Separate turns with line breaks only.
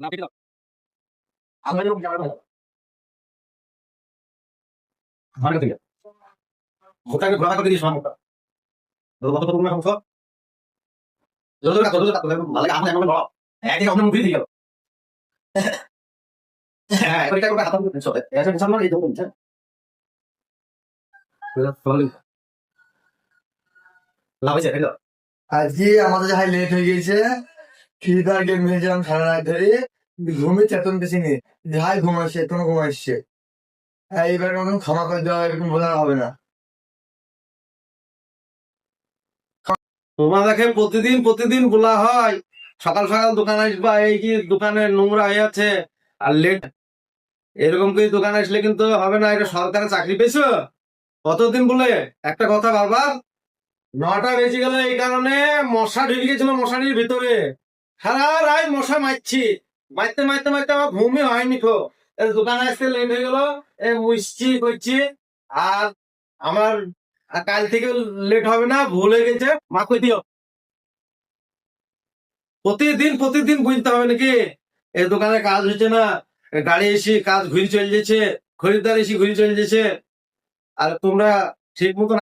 না কেটে দাও। আমার এরকম ক্যামেরা ভালো। আমার কাছে গিয়ে। মুখটাকে ঘোরা করে দিস মুখটা। তোর কত করুন না সমস্যা? জোরে কাট জোরে কাট ভালো লাগে আমার এমন বড়। একদিকে অন্য মুভি দিও। হ্যাঁ, এটা করে হাত ধরে চলে। এটা সামনে এই ধরুন, হ্যাঁ। এটা চলে। লাভ হয়েছে এটা।
আজকে আমাদের যাই লেট হয়ে গেছে, ফ্রি ফায়ার গেম খেলছিলাম সারা রাত ধরে, ঘুমে চেতন পেছি নি, যাই ঘুমাইছে এখনো ঘুমাইছে। এইবার কোনো ক্ষমা করে দেওয়া এরকম বলা হবে না।
তোমাদেরকে প্রতিদিন প্রতিদিন বলা হয় সকাল সকাল দোকানে আসবা, এই কি দোকানে নোংরা হয়ে আছে আর লেট, এরকম করে দোকানে আসলে কিন্তু হবে না। এটা সরকারের চাকরি পেয়েছো কতদিন বলে একটা কথা বারবার। 9টা বেজে গেল এই কারণে মশা ঢুকে গেছিল মশারির ভিতরে, সারা রাত মশা মারছি, মারতে মারতে মারতে আমার ঘুমই হয়নি তো। এই দোকানে আসতে লেট হয়ে গেল, মুছছি করছি। আর আমার কাল থেকে লেট হবে না, ভুল হয়ে গেছে, মা কই দিও। প্রতিদিন প্রতিদিন বুঝতে হবে নাকি এই দোকানে কাজ হচ্ছে না, গাড়ি এসে কাজ ঘুরে চলে যাচ্ছে, খরিদ্দার এসে ঘুরে চলে যাচ্ছে, আর তোমরা ঠিক মতন